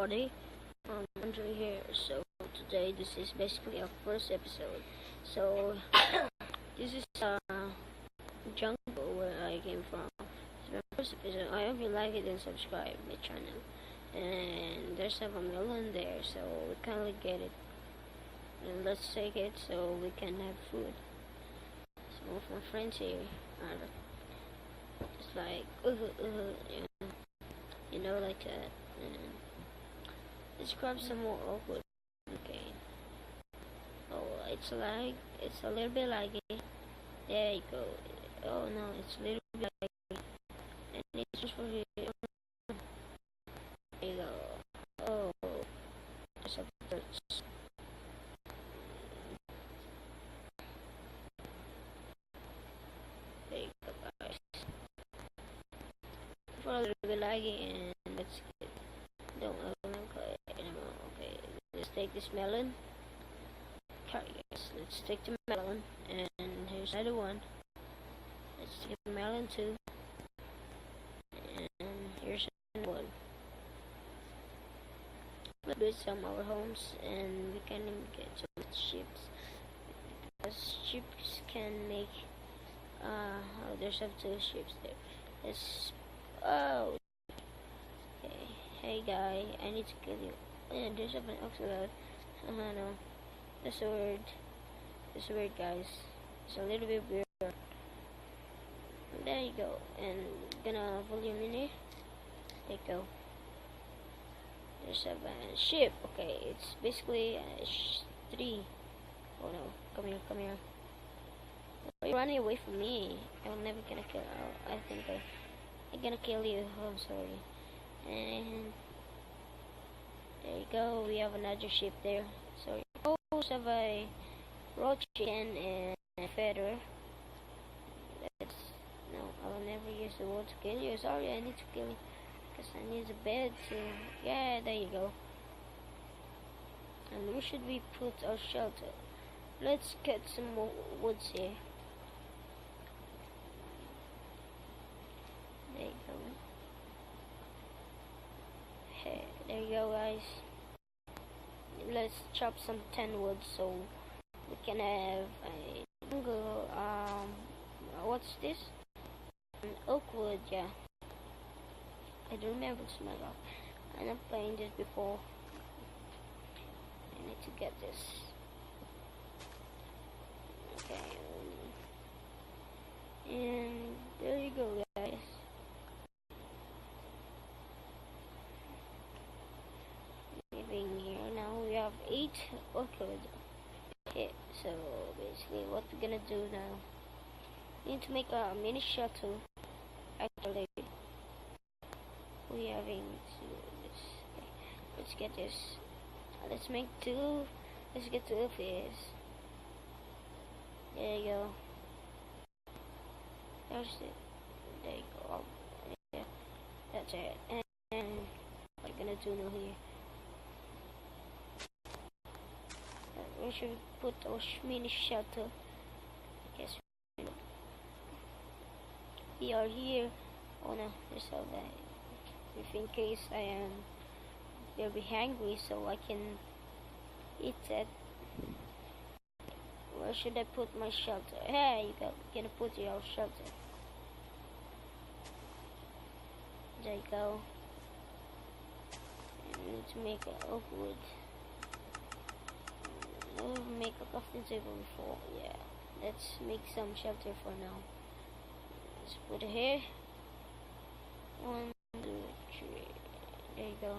everybody. Andre here. So today this is basically our first episode. So this is jungle where I came from. So the first episode. I hope you like it and subscribe my channel. And there's a melon there, so we kindly get it. And let's take it so we can have food. So with my friends here are just like like that. And let's grab some more awkward. Okay. Oh, it's a little bit laggy. There you go. Oh no, it's a little bit laggy. And it's just for here. There you go. Oh, there's a birds. There you go, guys. For a little bit laggy, and let's get. Don't play anymore. Okay, let's take this melon. Yes, let's take the melon, and here's another one. Let's take the melon too, and here's another one. Let's build some our homes, and we can get some ships, because ships can make. Oh, there's some two ships there. Let's. Oh. Okay. Hey guy, I need to kill you. Yeah, there's an oxalot. No. That's a word. That's a word, guys. It's a little bit weird. There you go. And gonna volume in here. There you go. There's a ship. Okay, it's basically a three. Oh no, come here. Oh, you're running away from me. I'm never gonna kill. Oh, I think I'm gonna kill you. Oh, I'm sorry. And there you go. We have another ship there. Sorry. Oh, have a roach chicken and a feather. No, I will never use the word to kill you. Sorry, I need to kill you because I need a bed to. Yeah, there you go. And where should we put our shelter? Let's get some more woods here. There you go. Hey, there you go, guys. Let's chop some 10 wood so we can have a jungle. What's this? An oak wood, yeah. I don't remember this myself. I'm not playing this before. I need to get this. Okay. And there you go, guys. Living here now, we have 8 orchids. Okay, so basically what we're gonna do now, we need to make a mini shuttle. Actually, we having to this. Okay, let's get this. Let's make 2. Let's get 2 of these. There you go. There's it. There you go. Oh, yeah, that's it. And what are we gonna do now here? We should put our mini shelter. Yes, we are here. Oh no, there's all that. If in case I am, they'll be hungry, so I can eat that. Where should I put my shelter? Hey, you gonna put your shelter. There you go. I need to make an oak wood. We'll make a crafting table before. Yeah, let's make some shelter for now. Let's put it here. 1, 2, 3. There you go.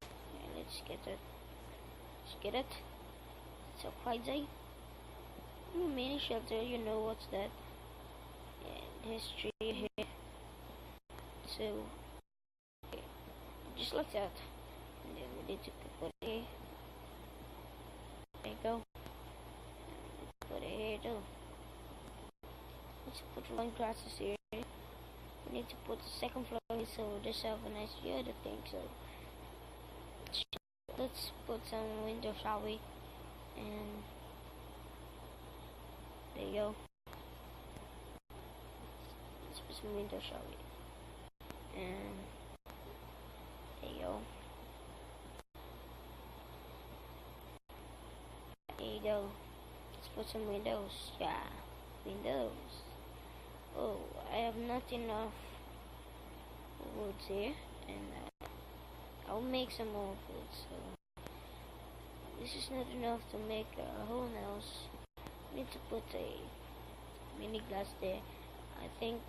Yeah, let's get it. Let's get it. It's a Friday. Mini shelter, you know what's that? Yeah, history here. So, okay. Just like that. And then we need to put it here. There you go. Put it here too. Let's put one grasses here. We need to put the second floor here so this have a nice view of the thing. So let's put some windows, shall we? And there you go. Let's put some windows, shall we? And you go. There you go. Let's put some windows. Yeah, windows. Oh, I have not enough wood here, and I'll make some more wood. So this is not enough to make a whole house. I need to put a mini glass there. I think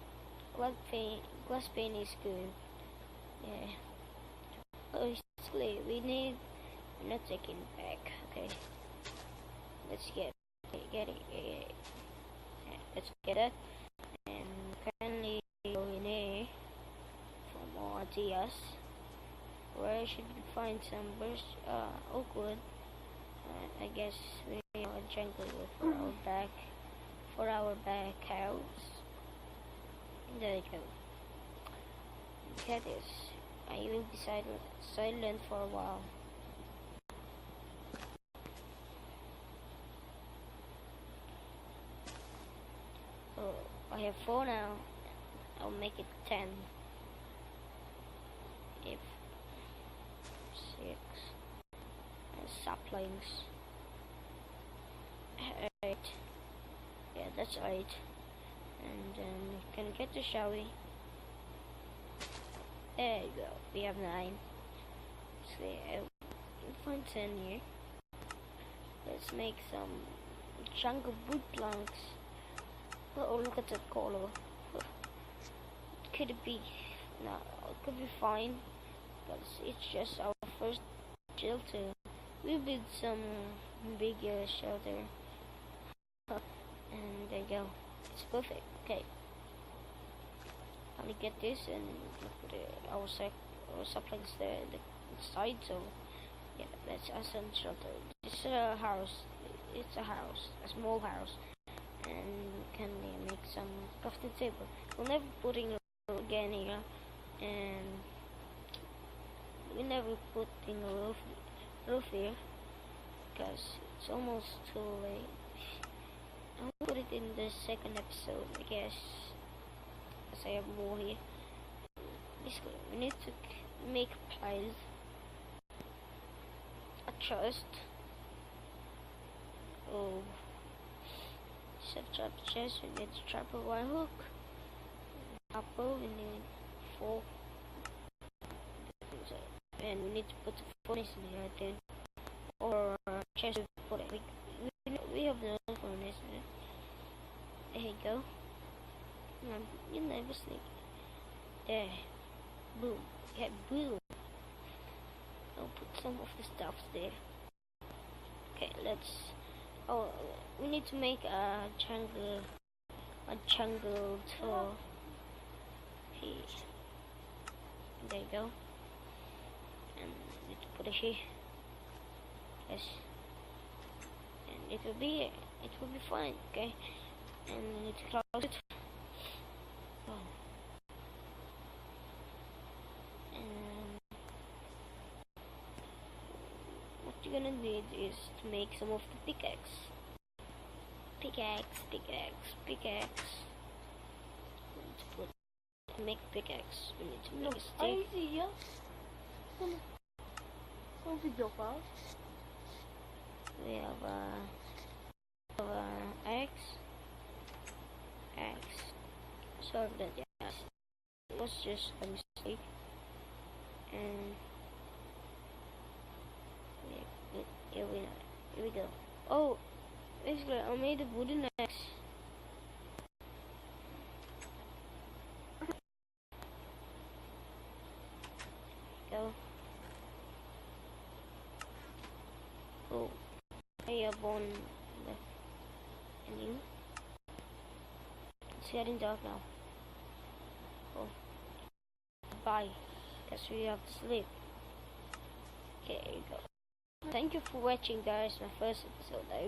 glass pane is good. Yeah. Oh, basically, we're not taking it back. Okay. Let's get it. Yeah, let's get it. And currently go in here for more ideas. Where should we find some oak wood? I guess we need a jungle wood for our back house. There you go. Look at this. I will be silent for a while. Oh, I have 4 now. I'll make it 10. If 6 saplings. 8. Yeah, that's 8. And then we can get the shall we? There you go. We have 9. So we'll find 10 here. Let's make some jungle wood planks. Oh, look at that color. Could it be? No, it could be fine. Because it's just our first shelter. We build some bigger shelter. And there you go. It's perfect. Okay. I'll get this and put our saplings there in the side. So yeah, that's awesome shelter. This is a house. It's a house, a small house, and can make some crafting table. We'll never putting again here, and we never put in a roof here because it's almost too late. I'll put it in the second episode, I guess, because I have more here. Basically, we need to make piles, a chest. Oh, set trap chest. We need to trap a wire hook. Apple. We need 4, and we need to put the furnace in here, I think, or chest. Put it. We have no furnace in it. There you go. You never sleep. There. Boom. Yeah, boom. I'll put some of the stuff there. Okay, let's. Oh, we need to make a jungle tour. Here. There you go. And we need to put it here. Yes. And it will be fine. Okay. And we need to close it. Oh. And what you're gonna need is to make some of the pickaxe. Pickaxe. To make pickaxe, we need to make a stick. Zie je? Zo'n video fout. We have axe. Sorry that, yes, it was just a mistake. And here we go. Oh, basically I made a wooden axe. Go. Oh, I have one left. And you? It's getting dark now. Oh, bye. Guess we have to sleep. Okay, here you go. Thank you for watching, guys. My first episode. I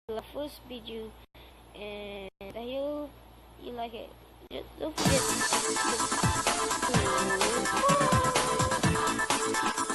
will the first video, and I hope you like it. Just don't forget to